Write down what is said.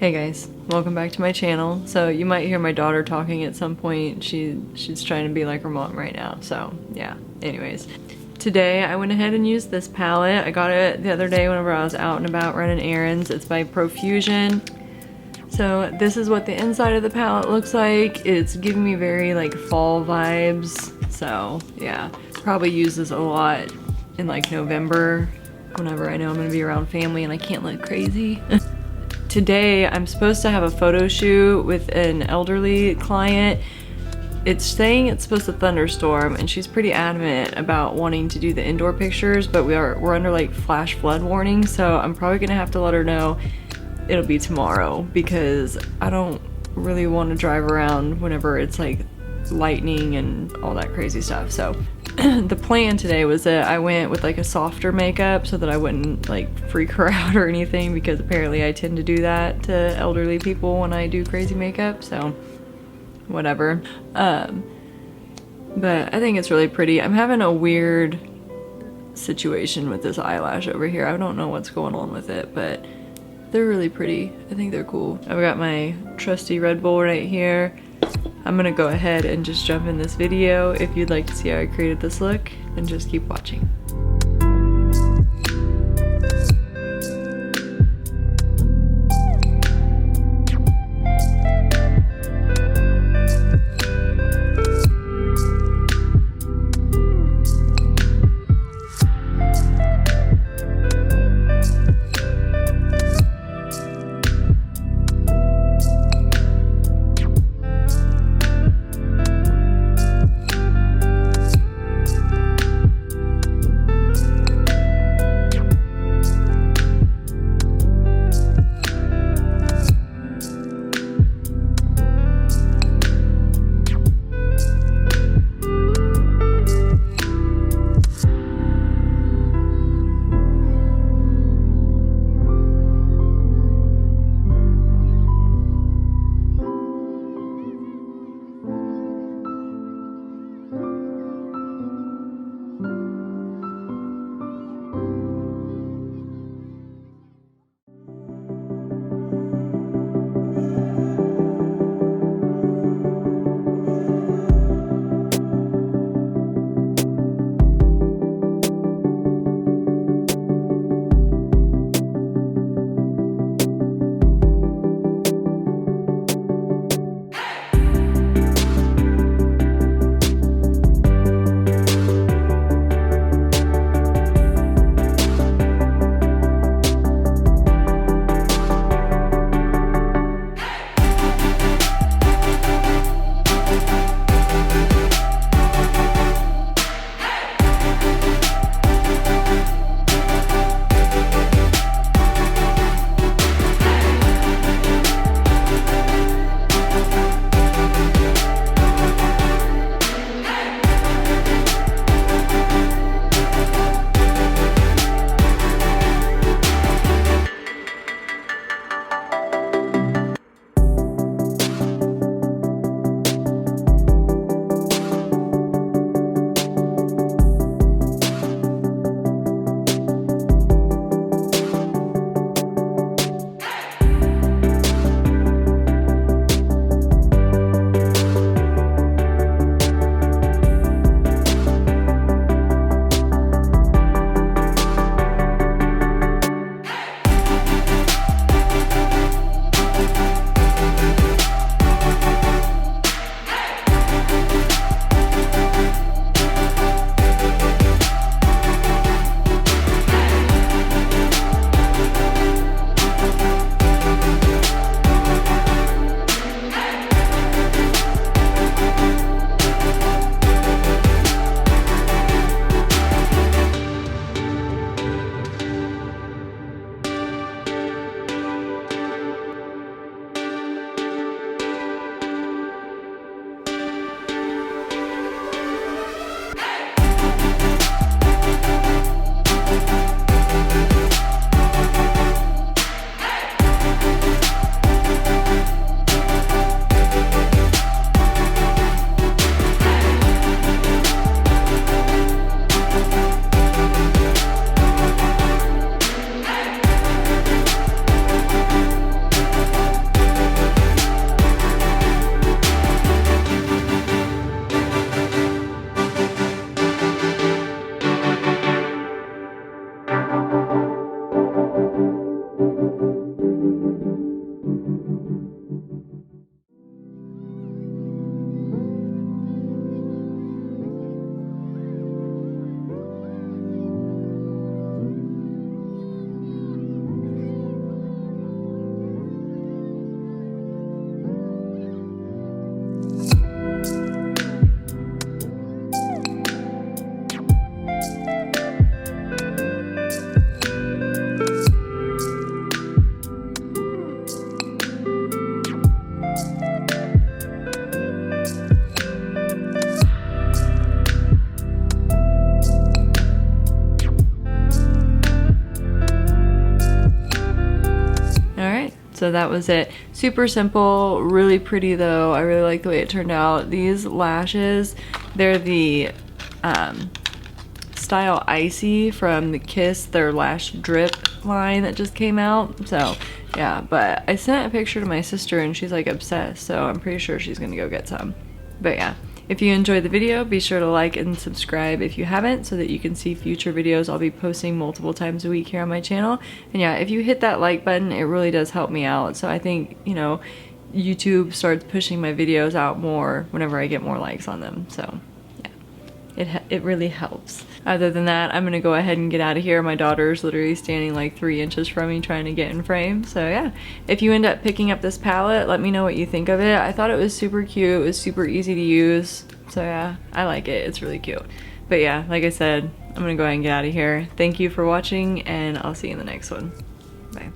Hey guys, welcome back to my channel. So you might hear my daughter talking at some point. She's trying to be like her mom right now. So yeah, anyways. Today I went ahead and used this palette. I got it the other day whenever I was out and about running errands. It's by Profusion. So this is what the inside of the palette looks like. It's giving me very like fall vibes. So yeah, probably use this a lot in like November whenever I know I'm gonna be around family and I can't look crazy. Today I'm supposed to have a photo shoot with an elderly client. It's saying it's supposed to thunderstorm and she's pretty adamant about wanting to do the indoor pictures, but we're under like flash flood warning, so I'm probably gonna have to let her know it'll be tomorrow because I don't really want to drive around whenever it's like lightning and all that crazy stuff. So the plan today was that I went with like a softer makeup so that I wouldn't like freak her out or anything, because apparently I tend to do that to elderly people when I do crazy makeup, so whatever. But I think it's really pretty. I'm having a weird situation with this eyelash over here. I don't know what's going on with it, but they're really pretty. I think they're cool. I've got my trusty Red Bull right here. I'm gonna go ahead and just jump in this video. If you'd like to see how I created this look, then just keep watching. So that was it. Super simple, really pretty though. I really like the way it turned out. These lashes, they're the Style Icy from the Kiss, their lash drip line that just came out. So yeah, but I sent a picture to my sister and she's like obsessed, so I'm pretty sure she's gonna go get some. But yeah, if you enjoyed the video, be sure to like and subscribe if you haven't, so that you can see future videos I'll be posting multiple times a week here on my channel. And yeah, if you hit that like button, it really does help me out. So I think, you know, YouTube starts pushing my videos out more whenever I get more likes on them. So yeah, it really helps. Other than that, I'm gonna go ahead and get out of here. My daughter's literally standing like 3 inches from me trying to get in frame. So yeah, if you end up picking up this palette, let me know what you think of it. I thought it was super cute. It was super easy to use. So yeah, I like it. It's really cute. But yeah, like I said, I'm gonna go ahead and get out of here. Thank you for watching, and I'll see you in the next one. Bye.